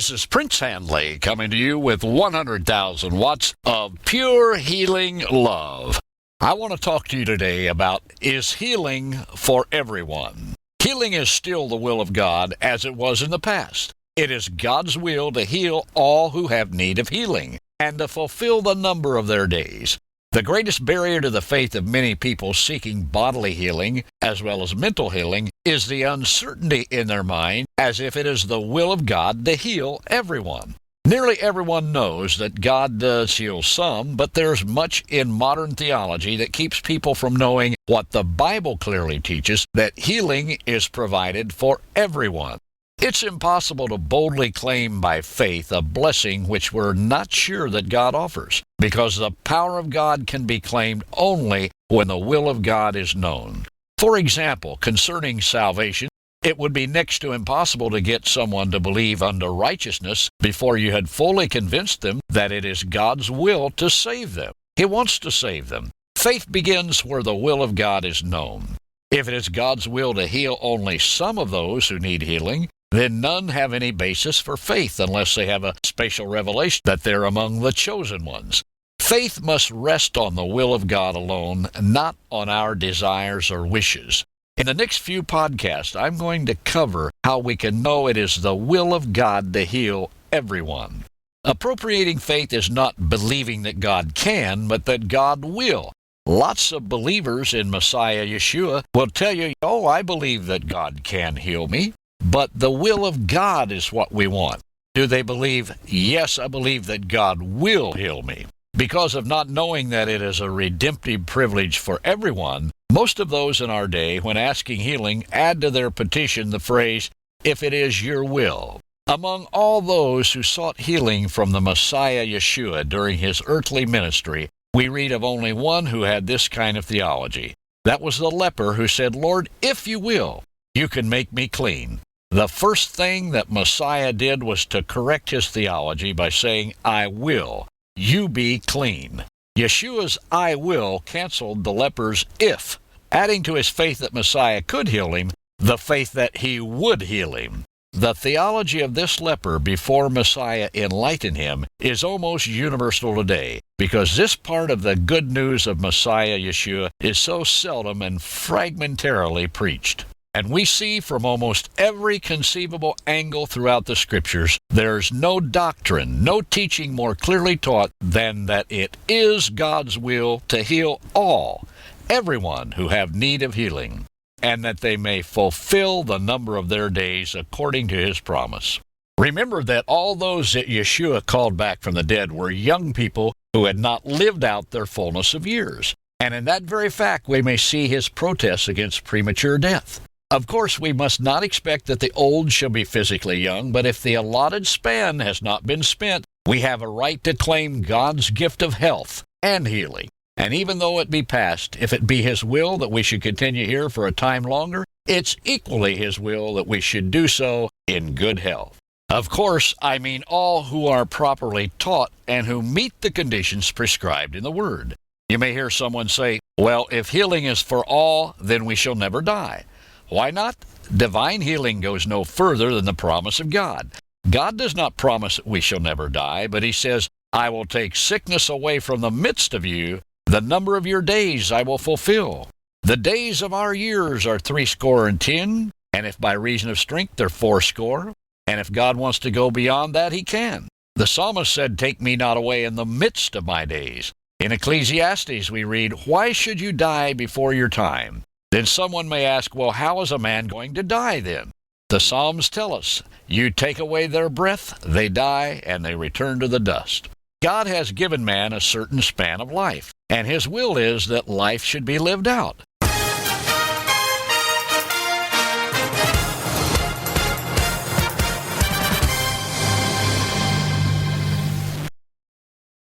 This is Prince Handley coming to you with 100,000 watts of pure healing love. I want to talk to you today about, is healing for everyone? Healing is still the will of God as it was in the past. It is God's will to heal all who have need of healing and to fulfill the number of their days. The greatest barrier to the faith of many people seeking bodily healing, as well as mental healing, is the uncertainty in their mind as if it is the will of God to heal everyone. Nearly everyone knows that God does heal some, but there's much in modern theology that keeps people from knowing what the Bible clearly teaches, that healing is provided for everyone. It's impossible to boldly claim by faith a blessing which we're not sure that God offers, because the power of God can be claimed only when the will of God is known. For example, concerning salvation, it would be next to impossible to get someone to believe unto righteousness before you had fully convinced them that it is God's will to save them. He wants to save them. Faith begins where the will of God is known. If it is God's will to heal only some of those who need healing, then none have any basis for faith unless they have a special revelation that they're among the chosen ones. Faith must rest on the will of God alone, not on our desires or wishes. In the next few podcasts, I'm going to cover how we can know it is the will of God to heal everyone. Appropriating faith is not believing that God can, but that God will. Lots of believers in Messiah Yeshua will tell you, oh, I believe that God can heal me. But the will of God is what we want. Do they believe, yes, I believe that God will heal me? Because of not knowing that it is a redemptive privilege for everyone, most of those in our day, when asking healing, add to their petition the phrase, if it is your will. Among all those who sought healing from the Messiah Yeshua during his earthly ministry, we read of only one who had this kind of theology. That was the leper who said, Lord, if you will, you can make me clean. The first thing that Messiah did was to correct his theology by saying, I will, you be clean. Yeshua's I will canceled the leper's if, adding to his faith that Messiah could heal him, the faith that he would heal him. The theology of this leper before Messiah enlightened him is almost universal today, because this part of the good news of Messiah Yeshua is so seldom and fragmentarily preached. And we see from almost every conceivable angle throughout the Scriptures, there's no doctrine, no teaching more clearly taught than that it is God's will to heal everyone who have need of healing, and that they may fulfill the number of their days according to his promise. Remember that all those that Yeshua called back from the dead were young people who had not lived out their fullness of years. And in that very fact, we may see his protests against premature death. Of course, we must not expect that the old shall be physically young, but if the allotted span has not been spent, we have a right to claim God's gift of health and healing. And even though it be past, if it be his will that we should continue here for a time longer, it's equally his will that we should do so in good health. Of course, I mean all who are properly taught and who meet the conditions prescribed in the Word. You may hear someone say, well, if healing is for all, then we shall never die. Why not? Divine healing goes no further than the promise of God. God does not promise that we shall never die, but he says, I will take sickness away from the midst of you. The number of your days I will fulfill. The days of our years are 70, and if by reason of strength they're 80, and if God wants to go beyond that, he can. The psalmist said, take me not away in the midst of my days. In Ecclesiastes we read, why should you die before your time? Then someone may ask, well, how is a man going to die then? The Psalms tell us, you take away their breath, they die, and they return to the dust. God has given man a certain span of life, and his will is that life should be lived out.